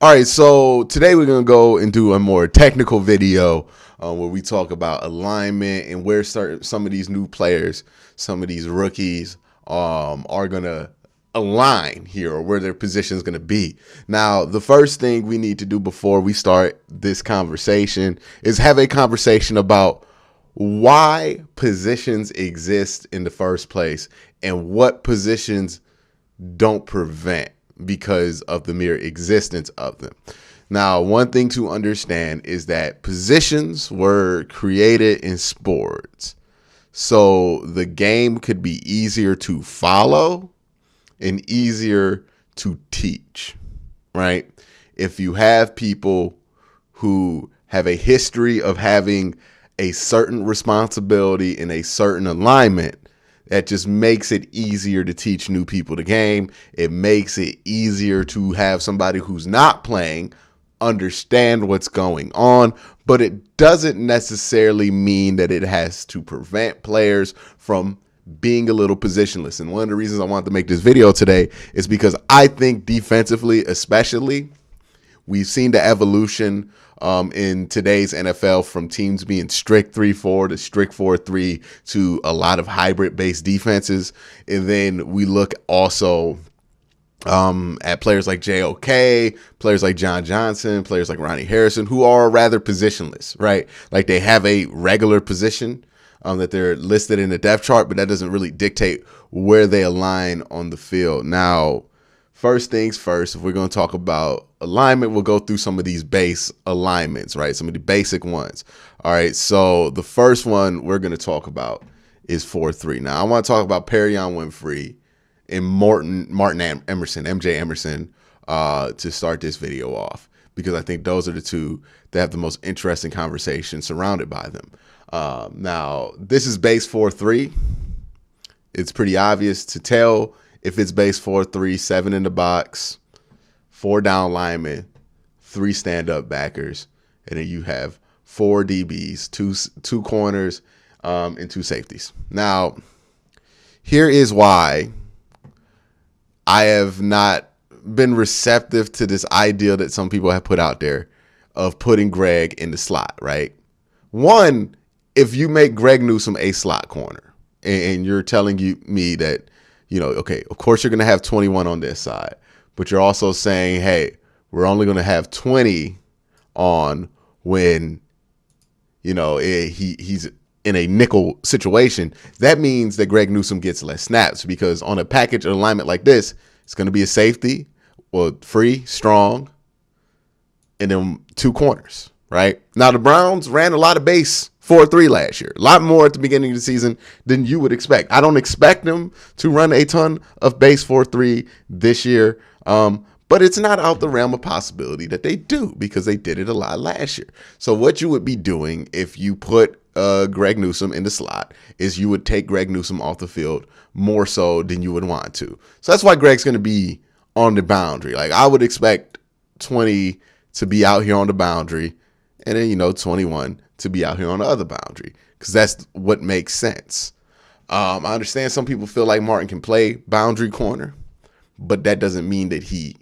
All right, so today we're going to go and do a more technical video where we talk about alignment and where some of these new players, some of these rookies are going to align here, or where their position is going to be. Now, the first thing we need to do before we start this conversation is have a conversation about why positions exist in the first place and what positions don't prevent because of the mere existence of them. Now, one thing to understand is that positions were created in sports, so the game could be easier to follow and easier to teach, right? If you have people who have a history of having a certain responsibility in a certain alignment, that just makes it easier to teach new people the game. It makes it easier to have somebody who's not playing understand what's going on, but it doesn't necessarily mean that it has to prevent players from being a little positionless. And one of the reasons I wanted to make this video today is because I think defensively, especially, we've seen the evolution in today's NFL from teams being strict 3-4 to strict 4-3 to a lot of hybrid-based defenses. And then we look also at players like JOK, players like John Johnson, players like Ronnie Harrison, who are rather positionless, right? Like they have a regular position that they're listed in the depth chart, but that doesn't really dictate where they align on the field. Now, first things first, if we're going to talk about alignment, we'll go through some of these base alignments, right? Some of the basic ones. All right, so the first one we're going to talk about is 4-3. Now, I want to talk about Perrion Winfrey and Martin Emerson, MJ Emerson, to start this video off, because I think those are the two that have the most interesting conversation surrounded by them. Now, this is base 4-3. It's pretty obvious to tell if it's base 4-3, 7 in the box, 4 down linemen, 3 stand-up backers, and then you have 4 DBs, two corners, and 2 safeties. Now, here is why I have not been receptive to this idea that some people have put out there of putting Greg in the slot, right? One, if you make Greg Newsome a slot corner and you're telling me that, you know, okay, of course you're going to have 21 on this side, but you're also saying, hey, we're only going to have 20 on when, you know, he's in a nickel situation. That means that Greg Newsome gets less snaps, because on a package alignment like this, it's going to be a safety, well, free, strong, and then 2 corners, right? Now, the Browns ran a lot of base 4-3 last year, a lot more at the beginning of the season than you would expect. I don't expect them to run a ton of base 4-3 this year, but it's not out the realm of possibility that they do, because they did it a lot last year. So what you would be doing if you put Greg Newsome in the slot is you would take Greg Newsome off the field more so than you would want to. So that's why Greg's going to be on the boundary. Like, I would expect 20 to be out here on the boundary, and then, you know, 21 to be out here on the other boundary, because that's what makes sense. I understand some people feel like Martin can play boundary corner, but that doesn't mean that he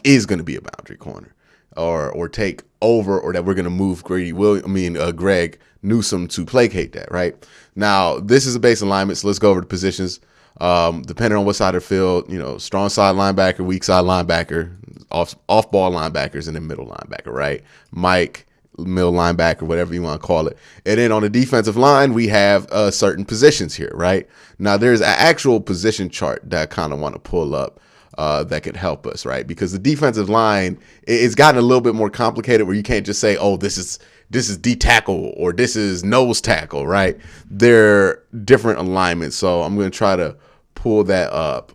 is going to be a boundary corner or take over, or that we're going to move Greg Newsome to placate that, right? Now, this is a base alignment, so let's go over the positions. Depending on what side of the field, you know, strong side linebacker, weak side linebacker, off ball linebackers, and then middle linebacker, right? Mike, middle linebacker, whatever you want to call it. And then on the defensive line, we have certain positions here, right? Now, there's an actual position chart that I kind of want to pull up that could help us, right? Because the defensive line, it's gotten a little bit more complicated, where you can't just say, oh, this is D tackle or this is nose tackle, right? They're different alignments. So I'm going to try to pull that up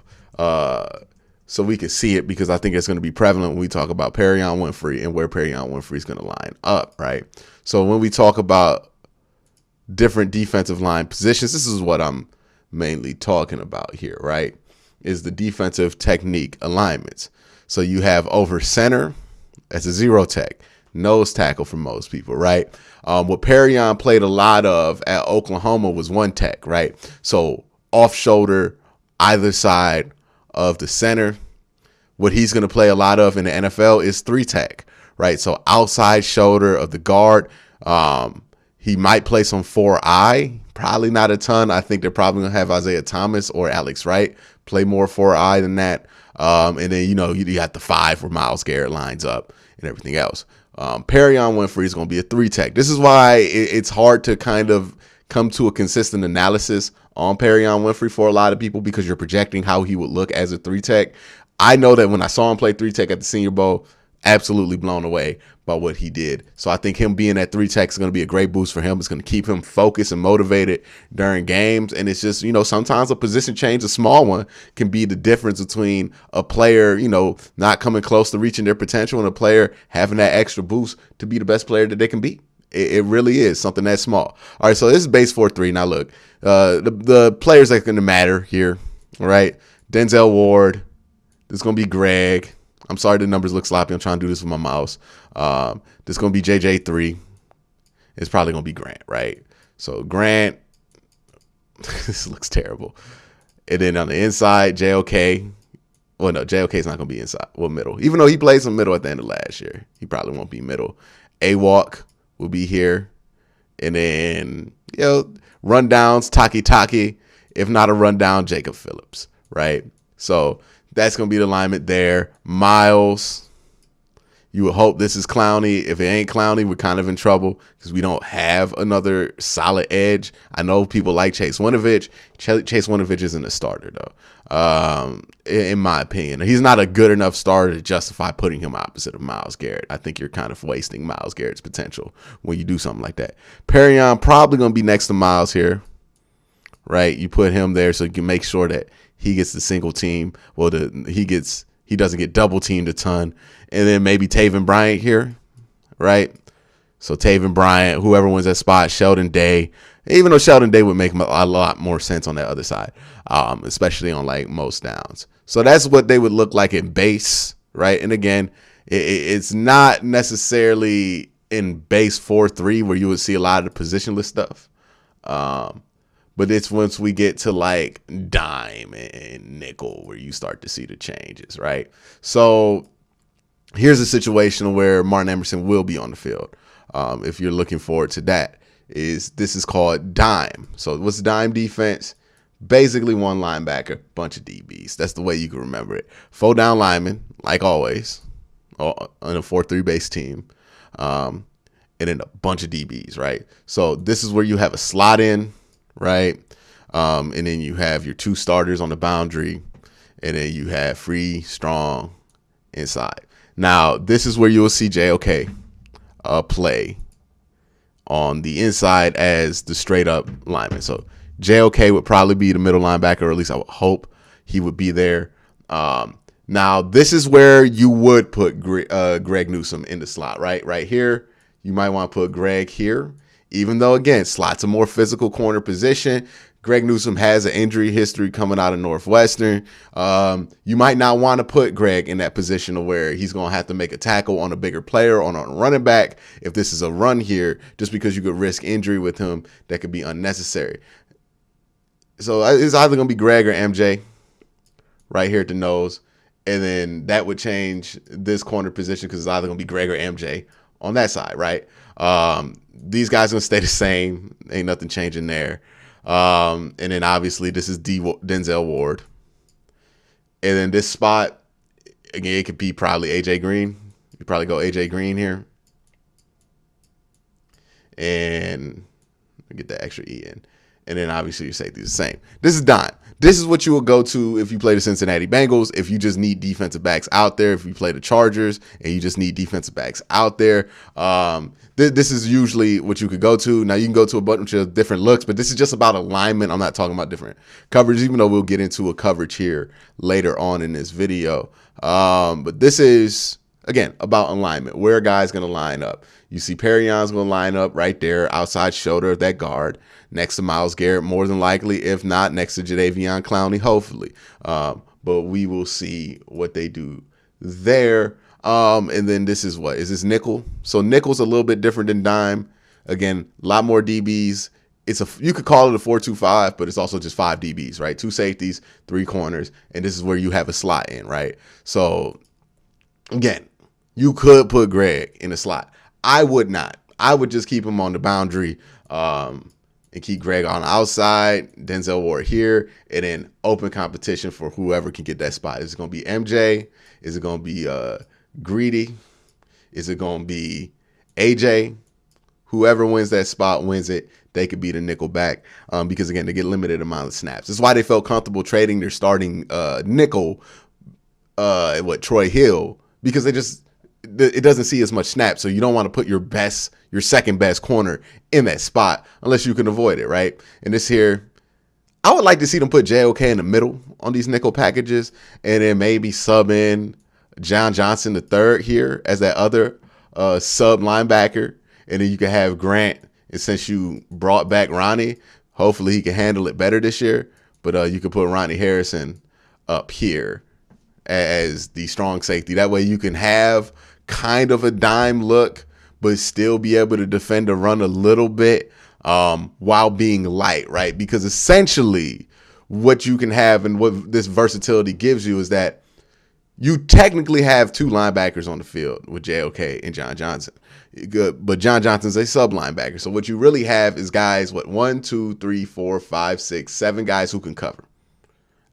so we can see it, because I think it's going to be prevalent when we talk about Perrion Winfrey and where Perrion Winfrey is going to line up, right? So when we talk about different defensive line positions, this is what I'm mainly talking about here, right? Is the defensive technique alignments. So you have over center, that's a 0 tech, nose tackle for most people, right? What Perrion played a lot of at Oklahoma was 1 tech, right? So off shoulder, either side of the center, what he's going to play a lot of in the NFL is 3-tech, right? So outside shoulder of the guard. He might play some 4-eye, probably not a ton. I think they're probably going to have Isaiah Thomas or Alex Wright play more 4-eye than that. And then, you got the 5 where Myles Garrett lines up and everything else. Perrion Winfrey is going to be a 3-tech. This is why it's hard to kind of come to a consistent analysis on Perrion Winfrey for a lot of people, because you're projecting how he would look as a 3-tech. I know that when I saw him play 3-tech at the Senior Bowl, absolutely blown away by what he did. So I think him being at 3-tech is going to be a great boost for him. It's going to keep him focused and motivated during games. And it's just, sometimes a position change, a small one, can be the difference between a player, not coming close to reaching their potential and a player having that extra boost to be the best player that they can be. It really is something that small. All right, so this is base 4-3. Now look, the players that are going to matter here, all right? Denzel Ward. This is going to be Greg. I'm sorry the numbers look sloppy. I'm trying to do this with my mouse. This is going to be JJ3. It's probably going to be Grant, right? So Grant, this looks terrible. And then on the inside, JOK. Well, no, JOK is not going to be inside. Well, middle. Even though he played some middle at the end of last year, he probably won't be middle. A-Walk will be here. And then, rundowns, Taki. If not a rundown, Jacob Phillips, right? So that's going to be the alignment there. Miles, you would hope this is Clowney. If it ain't Clowney, we're kind of in trouble because we don't have another solid edge. I know people like Chase Winovich. Chase Winovich isn't a starter, though, in my opinion. He's not a good enough starter to justify putting him opposite of Myles Garrett. I think you're kind of wasting Myles Garrett's potential when you do something like that. Perrion probably going to be next to Myles here, right? You put him there so you can make sure that he gets the single team. Well, he doesn't get double teamed a ton. And then maybe Taven Bryant here, right? So Taven Bryant, whoever wins that spot, Sheldon Day. Even though Sheldon Day would make a lot more sense on that other side, especially on like most downs. So that's what they would look like in base, right? And again, it's not necessarily in base 4-3 where you would see a lot of the positionless stuff. But it's once we get to like dime and nickel where you start to see the changes, right? So here's a situation where Martin Emerson will be on the field. If you're looking forward to that, this is called dime. So what's dime defense? Basically one linebacker, bunch of DBs. That's the way you can remember it. 4 down linemen, like always, on a 4-3 base team. And then a bunch of DBs, right? So this is where you have a slot in, right? And then you have your 2 starters on the boundary, and then you have free, strong inside. Now, this is where you will see JOK play on the inside as the straight up lineman. So JOK would probably be the middle linebacker, or at least I would hope he would be there. Now, this is where you would put Greg Newsome in the slot, right? Right here, you might want to put Greg here. Even though, again, slot's a more physical corner position, Greg Newsome has an injury history coming out of Northwestern. You might not want to put Greg in that position where he's going to have to make a tackle on a bigger player, on a running back, if this is a run here, just because you could risk injury with him that could be unnecessary. So it's either going to be Greg or MJ right here at the nose. And then that would change this corner position because it's either going to be Greg or MJ on that side, right? These guys are going to stay the same. Ain't nothing changing there. And then obviously this is Denzel Ward. And then this spot, again, it could be probably AJ Green. You probably go AJ Green here. And get the extra E in. And then obviously your safety is the same. This is dime. This is what you will go to if you play the Cincinnati Bengals, if you just need defensive backs out there, if you play the Chargers and you just need defensive backs out there. This is usually what you could go to. Now, you can go to a bunch of different looks, but this is just about alignment. I'm not talking about different coverage, even though we'll get into a coverage here later on in this video. But this is, again, about alignment. Where a guy's going to line up. You see Perrion's going to line up right there, outside shoulder of that guard, next to Myles Garrett, more than likely. If not, next to Jadeveon Clowney, hopefully. But we will see what they do there. And then this is what? Is this nickel? So nickel's a little bit different than dime. Again, a lot more DBs. you could call it a 4-2-5, but it's also just 5 DBs, right? 2 safeties, 3 corners, and this is where you have a slot in, right? So again, you could put Greg in a slot. I would not. I would just keep him on the boundary and keep Greg on the outside, Denzel Ward here, and then open competition for whoever can get that spot. Is it going to be MJ? Is it going to be Greedy? Is it going to be AJ? Whoever wins that spot wins it. They could be the nickel back because, again, they get limited amount of snaps. That's why they felt comfortable trading their starting nickel, Troy Hill, because it doesn't see as much snaps. So you don't want to put your second best corner in that spot unless you can avoid it, right? And this here, I would like to see them put JOK in the middle on these nickel packages and then maybe sub in John Johnson III here as that other sub linebacker. And then you can have Grant. And since you brought back Ronnie, hopefully he can handle it better this year. But you could put Ronnie Harrison up here as the strong safety. That way you can have kind of a dime look, but still be able to defend the run a little bit while being light, right? Because essentially what you can have and what this versatility gives you is that you technically have 2 linebackers on the field with JOK and John Johnson. Good, but John Johnson's a sub linebacker. So what you really have is guys, 1, 2, 3, 4, 5, 6, 7 guys who can cover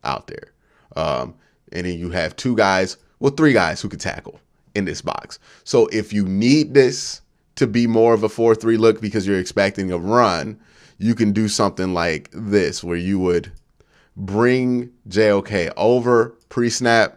out there. And then you have 2 guys, 3 guys who can tackle in this box. So if you need this to be more of a 4-3 look because you're expecting a run, you can do something like this where you would bring JOK over pre-snap,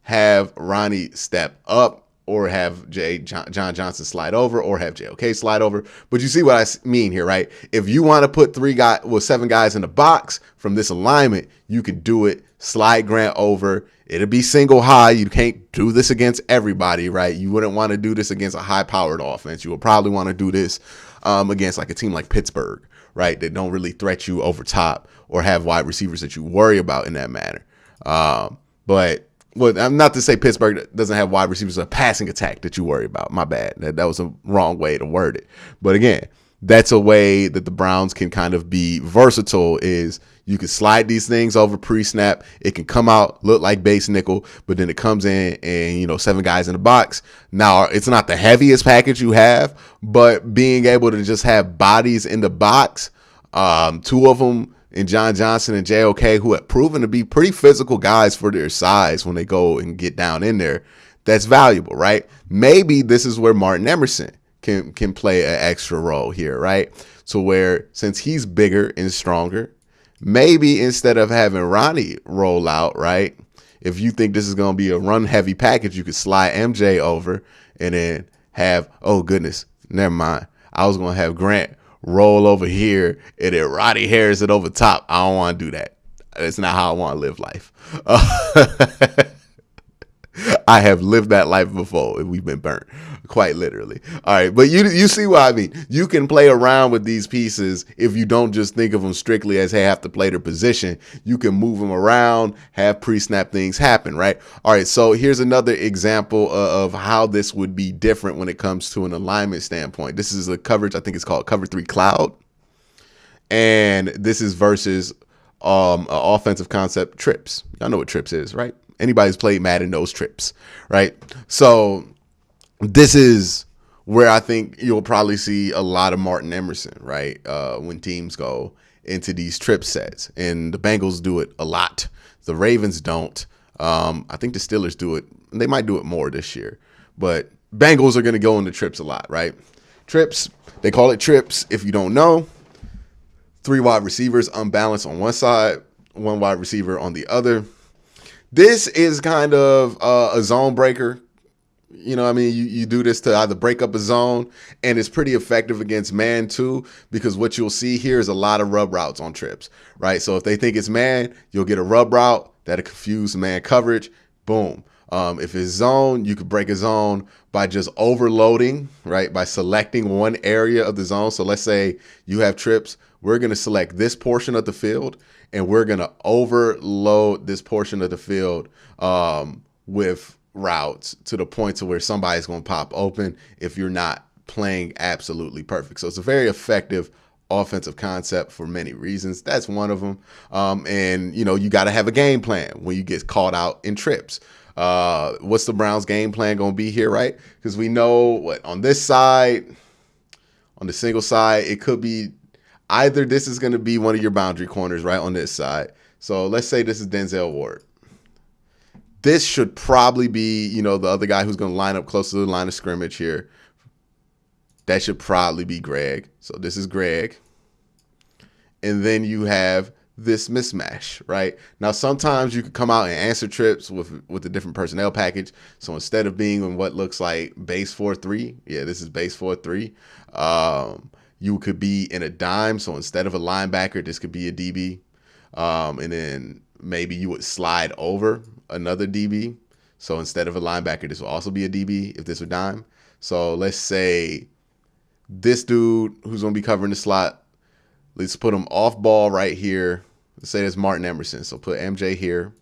have Ronnie step up, or have John Johnson slide over, or have JOK slide over. But you see what I mean here, right? If you want to put 7 guys in the box from this alignment, you can do it. Slide Grant over. It'll be single high. You can't do this against everybody, right? You wouldn't want to do this against a high-powered offense. You would probably want to do this against like a team like Pittsburgh, right? That don't really threat you over top or have wide receivers that you worry about in that manner. But I'm not to say Pittsburgh doesn't have wide receivers, a passing attack that you worry about. My bad. That was a wrong way to word it. But again, that's a way that the Browns can kind of be versatile is you can slide these things over pre-snap. It can come out, look like base nickel, but then it comes in and, 7 guys in the box. Now, it's not the heaviest package you have, but being able to just have bodies in the box, 2 of them, and John Johnson and JOK, who have proven to be pretty physical guys for their size when they go and get down in there, that's valuable, right? Maybe this is where Martin Emerson can play an extra role here, right? So where, since he's bigger and stronger, maybe instead of having Ronnie roll out, right, if you think this is going to be a run-heavy package, you could slide MJ over and then have, oh, goodness, never mind. I was going to have Grant roll over here and then Ronnie Harrison over top. I don't want to do that. That's not how I want to live life. I have lived that life before and we've been burnt, quite literally. All right, but you see what I mean. You can play around with these pieces if you don't just think of them strictly as they have to play their position. You can move them around, have pre-snap things happen, right? All right, so here's another example of how this would be different when it comes to an alignment standpoint. This is a coverage, I think it's called Cover 3 Cloud. And this is versus an offensive concept, trips. Y'all know what trips is, right? Anybody who's played Madden knows trips, right? So this is where I think you'll probably see a lot of Martin Emerson, right? When teams go into these trip sets, and the Bengals do it a lot. The Ravens don't. I think the Steelers do it. They might do it more this year, but Bengals are going to go into trips a lot, right? Trips, they call it trips. If you don't know, 3 wide receivers unbalanced on one side, 1 wide receiver on the other. This is kind of a zone breaker. You do this to either break up a zone, and it's pretty effective against man too, because what you'll see here is a lot of rub routes on trips, right? So if they think it's man, you'll get a rub route that'll confuse man coverage. Boom. If it's zone, you could break a zone by just overloading, right? By selecting one area of the zone. So let's say you have trips. We're going to select this portion of the field, and we're going to overload this portion of the field with routes to the point to where somebody's going to pop open if you're not playing absolutely perfect. So it's a very effective offensive concept for many reasons. That's one of them. And, you know, you got to have a game plan when you get caught out in trips. What's the Browns' game plan going to be here, right? Because we know what on this side, on the single side, it could be either this is going to be one of your boundary corners right on this side. So let's say this is Denzel Ward. This should probably be, you know, the other guy who's going to line up close to the line of scrimmage here. That should probably be Greg. So this is Greg. And then you have this mismatch, right? Now, sometimes you could come out and answer trips with a different personnel package. So instead of being in what looks like base 4-3, yeah, this is base 4-3. You could be in a dime. So instead of a linebacker, this could be a DB. And then maybe you would slide over another DB. So instead of a linebacker, this will also be a DB if this were dime. So let's say this dude who's going to be covering the slot, let's put him off ball right here. Let's say it's Martin Emerson. So put MJ here.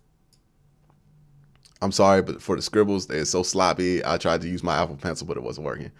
I'm sorry, but for the scribbles, they're so sloppy. I tried to use my Apple Pencil, but it wasn't working.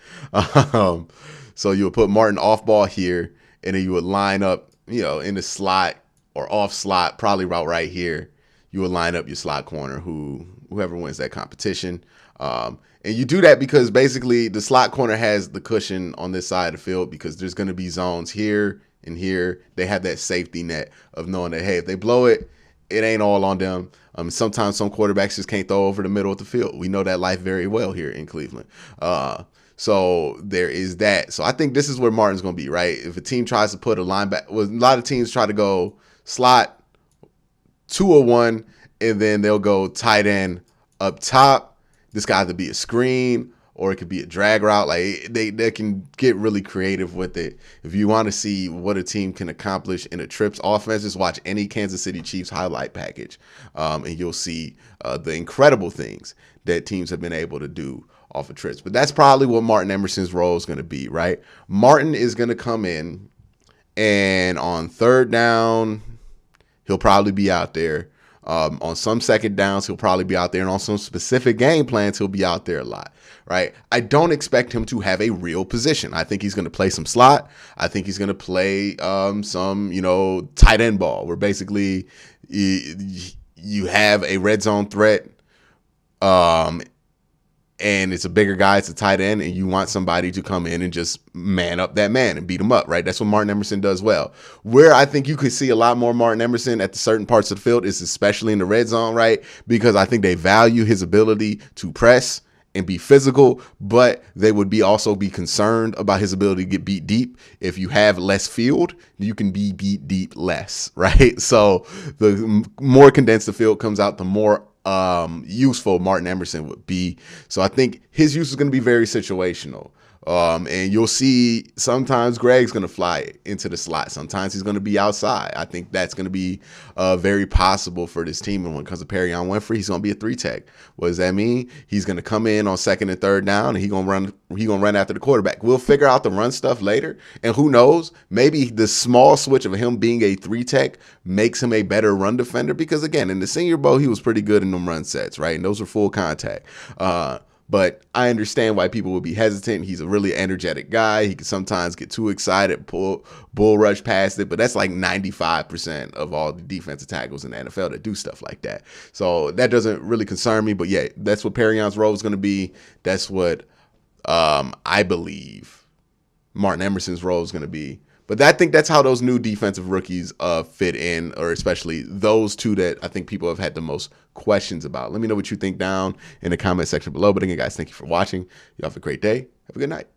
So you would put Martin off ball here, and then you would line up, you know, in the slot or off slot, probably right here. You would line up your slot corner, whoever wins that competition. And you do that because basically the slot corner has the cushion on this side of the field because there's going to be zones here and here. They have that safety net of knowing that, hey, if they blow it, it ain't all on them. Sometimes some quarterbacks just can't throw over the middle of the field. We know that life very well here in Cleveland. So there is that. So I think this is where Martin's going to be, right? If a team tries to put a linebacker, well, a lot of teams try to go slot 201, and then they'll go tight end up top. This could either be a screen or it could be a drag route. Like they can get really creative with it. If you want to see what a team can accomplish in a trips offense, just watch any Kansas City Chiefs highlight package, and you'll see the incredible things that teams have been able to do off of trips. But that's probably what Martin Emerson's role is going to be, right? Martin is going to come in, and on third down, he'll probably be out there. On some second downs, he'll probably be out there. And on some specific game plans, he'll be out there a lot, right? I don't expect him to have a real position. I think he's going to play some slot. I think he's going to play some, you know, tight end ball where basically you have a red zone threat and it's a bigger guy, it's a tight end, and you want somebody to come in and just man up that man and beat him up, right? That's what Martin Emerson does well. Where I think you could see a lot more Martin Emerson at the certain parts of the field is especially in the red zone, right? Because I think they value his ability to press and be physical, but they would also be concerned about his ability to get beat deep. If you have less field, you can be beat deep less, right? So the more condensed the field comes out, the more useful Martin Emerson would be. So I think his use is going to be very situational. And you'll see sometimes Greg's going to fly into the slot. Sometimes he's going to be outside. I think that's going to be very possible for this team. And when it comes to Perrion Winfrey, he's going to be a 3-tech. What does that mean? He's going to come in on second and third down, and he's going to run after the quarterback. We'll figure out the run stuff later. And who knows? Maybe the small switch of him being a 3-tech makes him a better run defender because, again, in the Senior Bowl, he was pretty good in them run sets, right? And those are full contact. But I understand why people would be hesitant. He's a really energetic guy. He can sometimes get too excited, bull rush past it. But that's like 95% of all the defensive tackles in the NFL that do stuff like that. So that doesn't really concern me. But yeah, that's what Perrion's role is going to be. That's what I believe Martin Emerson's role is going to be. But I think that's how those new defensive rookies fit in, or especially those two that I think people have had the most questions about. Let me know what you think down in the comment section below. But again, guys, thank you for watching. You have a great day. Have a good night.